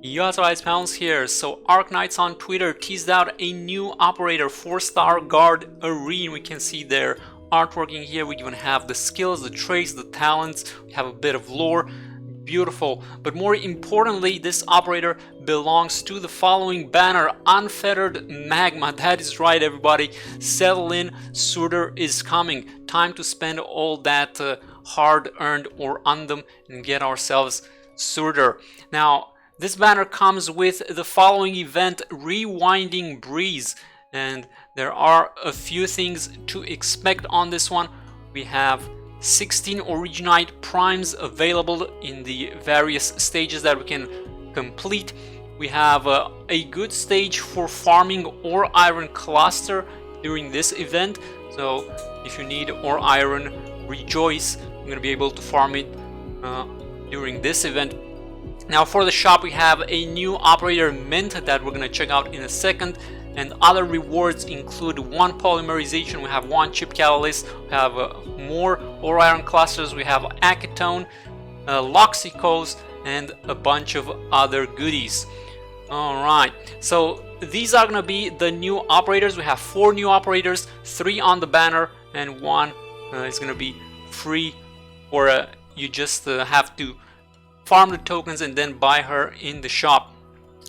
Yo, it's Pounds here. So Arknights on Twitter teased out a new operator, 4-star guard Arene. We can see their artwork in here. We even have the skills, the traits, the talents. We have a bit of lore. Beautiful. But more importantly, this operator belongs to the following banner, Unfettered Magma. That is right, everybody. Settle in. Surtr is coming. Time to spend all that hard-earned or on them and get ourselves Surtr. Now, this banner comes with the following event, Rewinding Breeze, and there are a few things to expect on this one. We have 16 Originite Primes available in the various stages that we can complete. We have a good stage for farming Ore Iron Cluster during this event, so if you need Ore Iron, rejoice, you're going to be able to farm it during this event. Now for the shop, we have a new operator mint that we're going to check out in a second, and other rewards include 1 polymerization, we have 1 chip catalyst, we have more ore iron clusters, we have acetone, loxicos, and a bunch of other goodies. Alright, so these are going to be the new operators. We have 4 new operators, 3 on the banner, and 1 is going to be free, or you just have to farm the tokens and then buy her in the shop.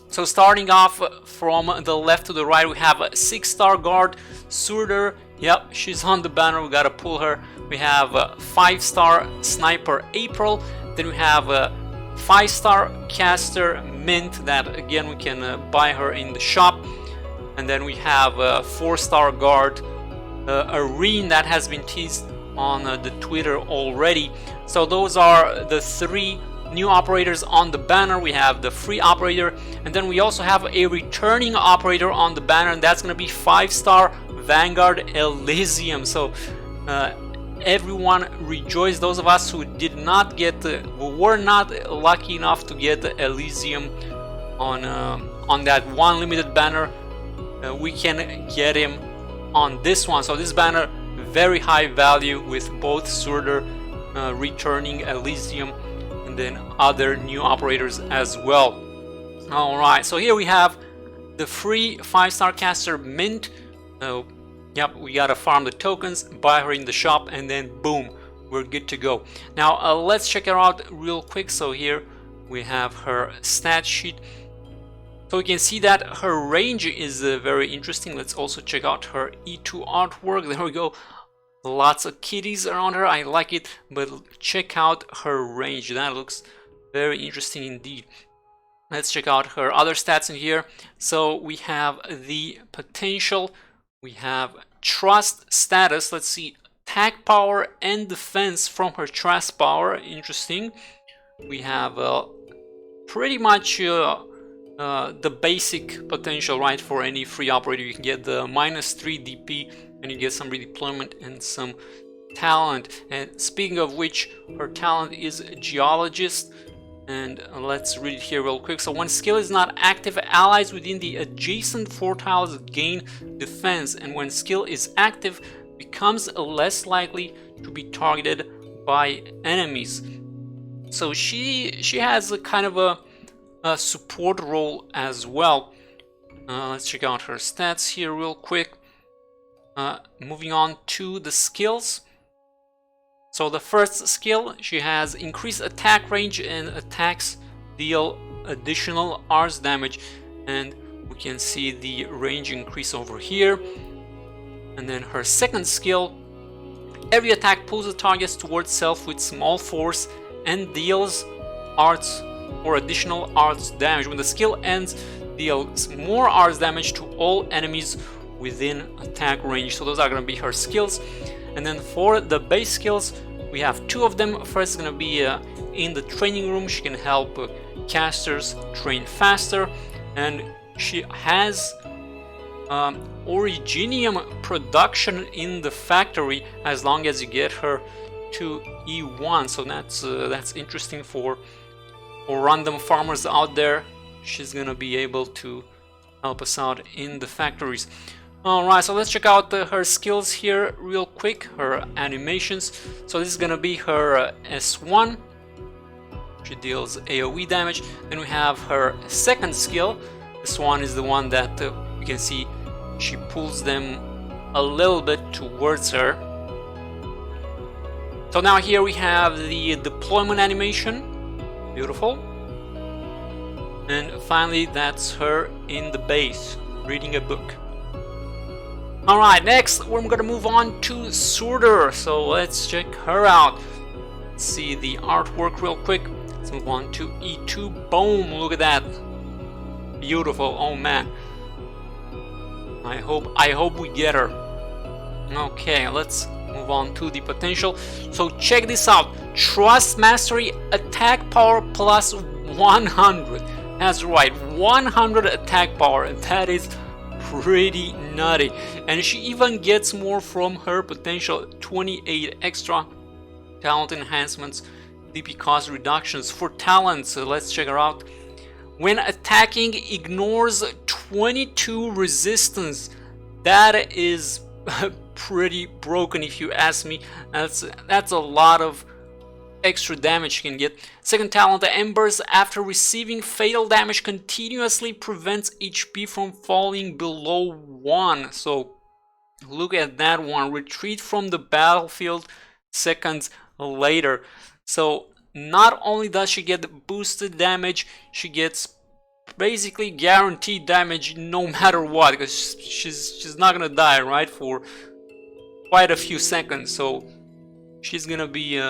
So starting off from the left to the right, we have a 6-star guard Surtr. Yep, she's on the banner, we gotta pull her. We have a 5-star sniper April. Then we have a 5-star caster Mint that again we can buy her in the shop. And then we have a 4-star guard Arene that has been teased on the Twitter already. So those are the 3 new operators on the banner. We have the free operator, and then we also have a returning operator on the banner, and that's going to be 5-star Vanguard Elysium. So everyone rejoice. Those of us who did not get who were not lucky enough to get the Elysium on that one limited banner, we can get him on this one. So this banner, very high value with both Surtr, returning Elysium, and then other new operators as well. Alright, so here we have the free 5-star caster Mint. Yep, we gotta farm the tokens, buy her in the shop, and then boom, we're good to go. Now let's check her out real quick. So here we have her stat sheet. So we can see that her range is very interesting. Let's also check out her E2 artwork. There we go. Lots of kitties around her, I like it, but check out her range. That looks very interesting indeed. Let's check out her other stats in here. So we have the potential, we have trust status. Let's see, attack power and defense from her trust power. Interesting. We have pretty much the basic potential, right? For any free operator, you can get the -3 DP, and you get some redeployment and some talent. And speaking of which, her talent is Geologist, and let's read it here real quick. So when skill is not active, allies within the adjacent 4 tiles gain defense, and when skill is active, becomes less likely to be targeted by enemies. So she has a kind of a support role as well. Let's check out her stats here real quick. Moving on to the skills. So the first skill, she has increased attack range, and attacks deal additional Rs damage, and we can see the range increase over here. And then her second skill, every attack pulls the target towards self with small force and deals arts or additional arts damage. When the skill ends, deals more arts damage to all enemies within attack range. So those are going to be her skills. And then for the base skills, we have 2 of them. First is going to be in the training room. She can help casters train faster, and she has Originium production in the factory as long as you get her to E1. So that's interesting for random farmers out there. She's going to be able to help us out in the factories. Alright, so let's check out her skills here real quick, her animations. So this is gonna be her S1. She deals AoE damage. Then we have her second skill. This one is the one that you can see she pulls them a little bit towards her. So now here we have the deployment animation. Beautiful. And finally, that's her in the base, reading a book. Alright, next we're gonna move on to Surtr. So let's check her out. Let's see the artwork real quick. Let's move on to E2. Boom, look at that. Beautiful, oh man. I hope we get her. Okay, let's move on to the potential. So check this out. Trust Mastery attack power plus 100. That's right, 100 attack power. That is pretty nutty. And she even gets more from her potential. 28 extra talent enhancements, DP cost reductions for talents. So let's check her out. When attacking, ignores 22 resistance. That is pretty broken if you ask me. That's a lot of extra damage you can get. Second talent, the Embers, after receiving fatal damage, continuously prevents HP from falling below 1. So look at that one. Retreat from the battlefield seconds later. So not only does she get boosted damage, she gets basically guaranteed damage no matter what, because she's not gonna die, right, for quite a few seconds. So she's gonna be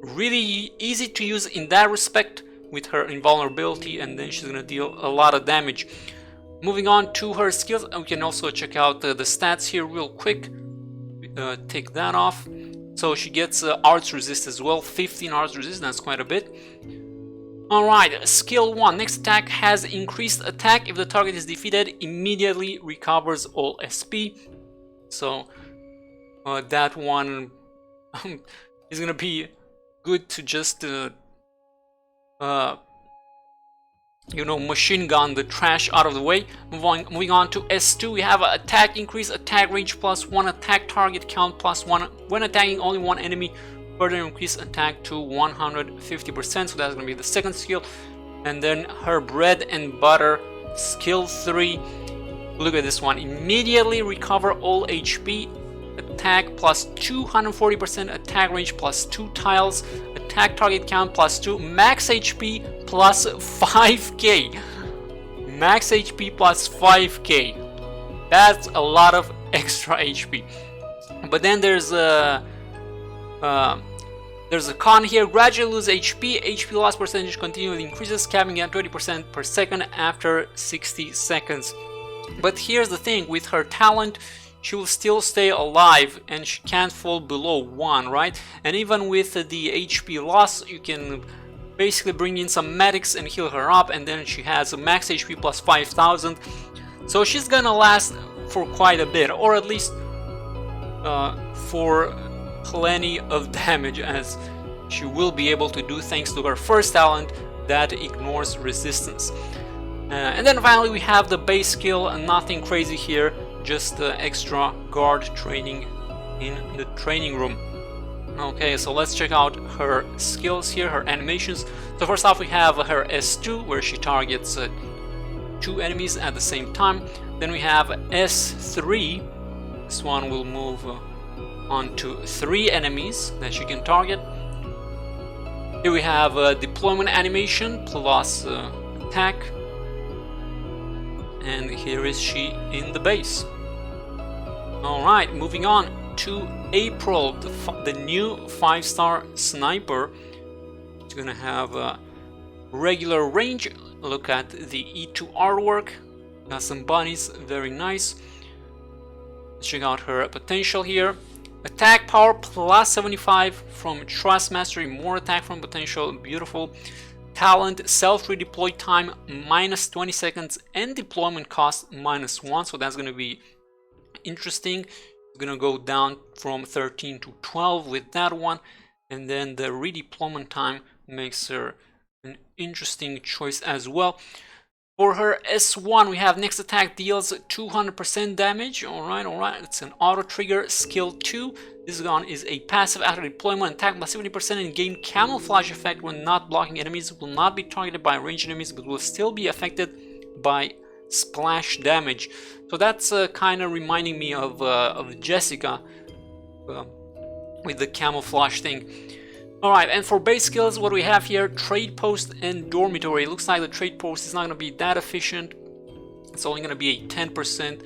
really easy to use in that respect with her invulnerability, and then she's gonna deal a lot of damage. Moving on to her skills, we can also check out the stats here real quick. Take that off. So she gets arts resist as well, 15 arts resist, that's quite a bit. Alright, skill 1, next attack has increased attack. If the target is defeated, immediately recovers all SP. So that one is gonna be good to just you know, machine gun the trash out of the way. Moving on to S2, we have attack increase, attack range +1, attack target count +1. When attacking only one enemy, further increase attack to 150%. So that's gonna be the second skill. And then her bread and butter, skill 3. Look at this one. Immediately recover all HP. Attack plus 240%, attack range plus 2 tiles, attack target count plus 2, max HP plus 5k. Max HP plus 5k. That's a lot of extra HP. But then there's a con here. Gradually lose HP. HP loss percentage continually increases, capping at 20% per second after 60 seconds. But here's the thing, with her talent, she will still stay alive and she can't fall below 1, right? And even with the HP loss, you can basically bring in some medics and heal her up, and then she has a max HP plus 5000. So she's gonna last for quite a bit, or at least for plenty of damage, as she will be able to do thanks to her first talent that ignores resistance. And then finally we have the base skill, nothing crazy here, just extra guard training in the training room. Okay, so let's check out her skills here, her animations. So first off we have her S2, where she targets 2 enemies at the same time. Then we have S3, this one will move on to 3 enemies that she can target. Here we have deployment animation plus attack. And here is she in the base. Alright, moving on to April, the new 5-star sniper. It's gonna have a regular range. Look at the E2 artwork. Got some bunnies, very nice. Let's check out her potential here. Attack power plus 75 from Trust Mastery, more attack from potential, beautiful. Talent, self-redeploy time minus 20 seconds and deployment cost -1, so that's going to be interesting. It's going to go down from 13 to 12 with that one, and then the redeployment time makes her an interesting choice as well. For her S1, we have next attack deals 200% damage. Alright, it's an auto trigger, skill 2. This gun is a passive after deployment, attack by 70% and gain camouflage effect when not blocking enemies. Will not be targeted by ranged enemies, but will still be affected by splash damage. So that's kind of reminding me of Jessica with the camouflage thing. Alright, and for base skills, what do we have here? Trade post and dormitory. It looks like the trade post is not going to be that efficient. It's only going to be a 10%.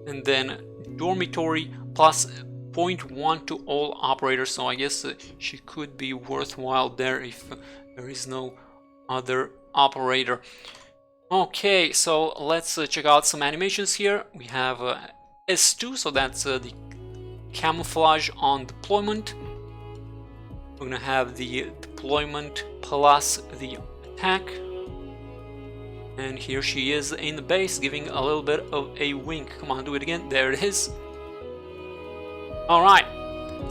And then dormitory plus 0.1 to all operators. So I guess she could be worthwhile there if there is no other operator. Okay, so let's check out some animations here. We have S2, so that's the camouflage on deployment. We're gonna have the deployment plus the attack, and here she is in the base giving a little bit of a wink. Come on, do it again. There it is. Alright,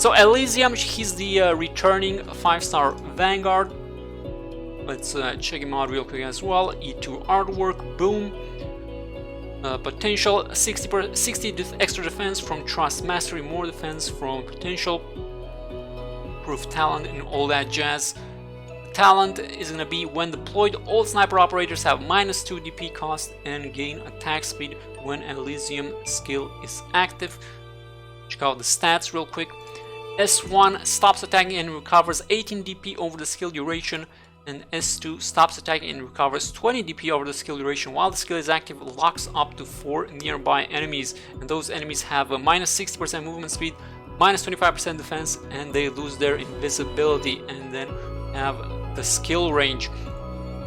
so Elysium, he's the returning 5-star Vanguard. Let's check him out real quick as well. E2 artwork, boom. Potential 60 extra defense from Trust Mastery, more defense from potential, proof talent, and all that jazz. Talent is going to be when deployed, all sniper operators have -2 DP cost and gain attack speed when Elysium skill is active. Check out the stats real quick. S1 stops attacking and recovers 18 DP over the skill duration, and S2 stops attacking and recovers 20 DP over the skill duration. While the skill is active, locks up to 4 nearby enemies, and those enemies have a -60% movement speed, -25% defense, and they lose their invisibility. And then we have the skill range.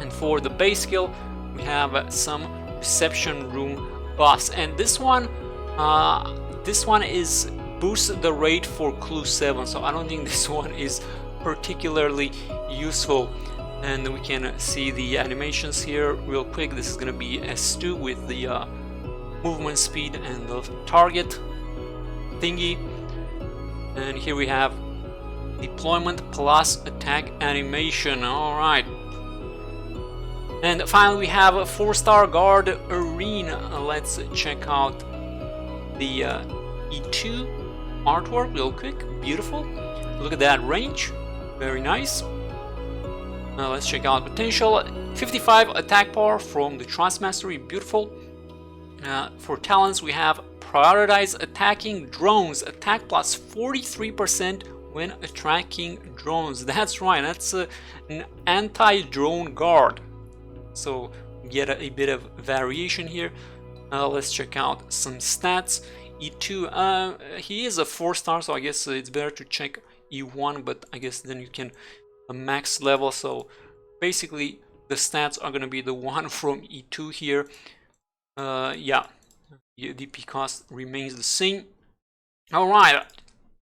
And for the base skill, we have some reception room boss, and this one is boost the rate for clue 7, so I don't think this one is particularly useful. And we can see the animations here real quick. This is going to be S2 with the movement speed and the target thingy. And here we have deployment plus attack animation. Alright. And finally we have a 4-star guard arena. Let's check out the E2 artwork real quick. Beautiful. Look at that range. Very nice. Now let's check out potential. 55 attack power from the Trust Mastery. Beautiful. For talents we have prioritize attacking drones. Attack plus 43% when attacking drones. That's right. That's an anti-drone guard. So get a bit of variation here. Let's check out some stats. E2, he is a 4-star, so I guess it's better to check E1, but I guess then you can max level. So basically the stats are going to be the one from E2 here. Yeah, the DP cost remains the same. Alright,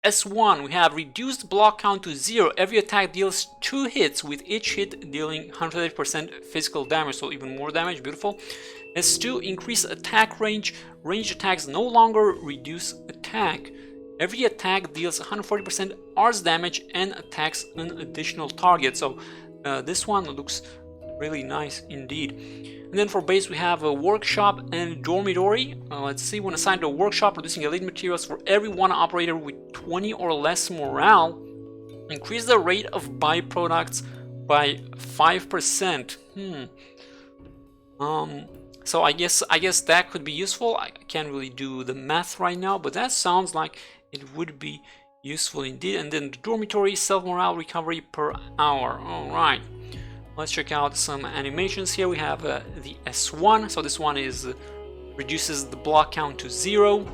S1, we have reduced block count to 0. Every attack deals 2 hits, with each hit dealing 100% physical damage, so even more damage. Beautiful. S2, increase attack range. Ranged attacks no longer reduce attack. Every attack deals 140% ARS damage and attacks an additional target. So this one looks really nice indeed. And then for base we have a workshop and dormitory. Let's see, when assigned to a workshop, producing elite materials for every one operator with 20 or less morale. Increase the rate of byproducts by 5%. So I guess that could be useful. I can't really do the math right now, but that sounds like it would be useful indeed. And then the dormitory, self-morale recovery per hour. Alright, let's check out some animations here. We have the S1, so this one is reduces the block count to 0.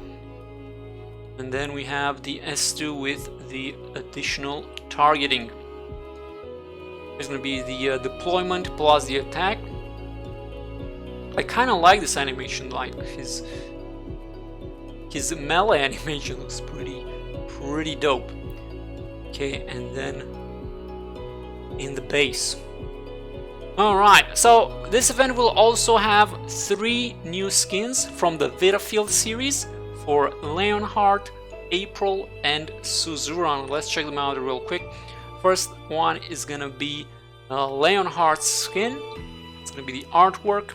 And then we have the S2 with the additional targeting. There's going to be the deployment plus the attack. I kind of like this animation, like his melee animation looks pretty dope. Okay, and then in the base. Alright, so this event will also have 3 new skins from the Vitafield series for Leonhardt, April, and Suzuran. Let's check them out real quick. First one is gonna be Leonhardt's skin. It's gonna be the artwork.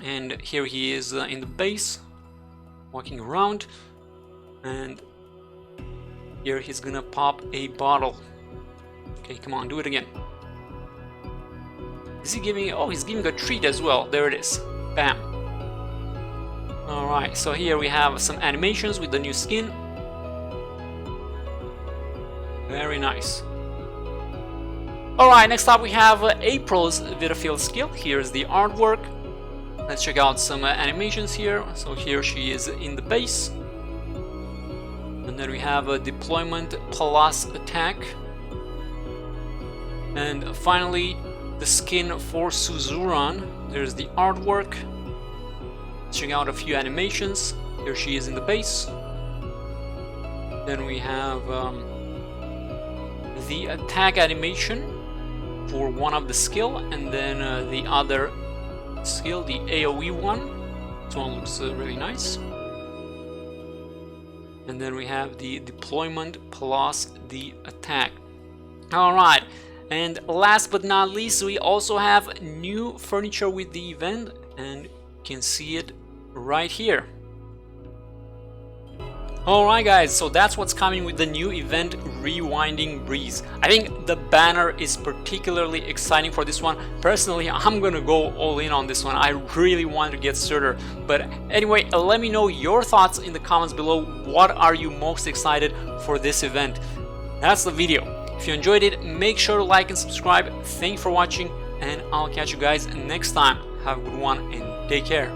And here he is in the base, walking around, and here he's gonna pop a bottle. Okay, come on, do it again. Is he giving? Oh, he's giving a treat as well. There it is. Bam. Alright, so here we have some animations with the new skin. Very nice. Alright, next up we have April's Vitafield skill. Here's the artwork. Let's check out some animations here. So here she is in the base. And then we have a deployment plus attack. And finally, the skin for Suzuran. There's the artwork. Check out a few animations. Here she is in the base. Then we have the attack animation for one of the skill, and then the other skill, the AoE one. This one looks really nice. And then we have the deployment plus the attack. Alright, and last but not least, we also have new furniture with the event, and you can see it right here. Alright guys, so that's what's coming with the new event, Rewinding Breeze. I think the banner is particularly exciting for this one. Personally, I'm gonna go all in on this one. I really want to get Surtr. But anyway, let me know your thoughts in the comments below. What are you most excited for this event? That's the video. If you enjoyed it, make sure to like and subscribe. Thank you for watching, and I'll catch you guys next time. Have a good one and take care.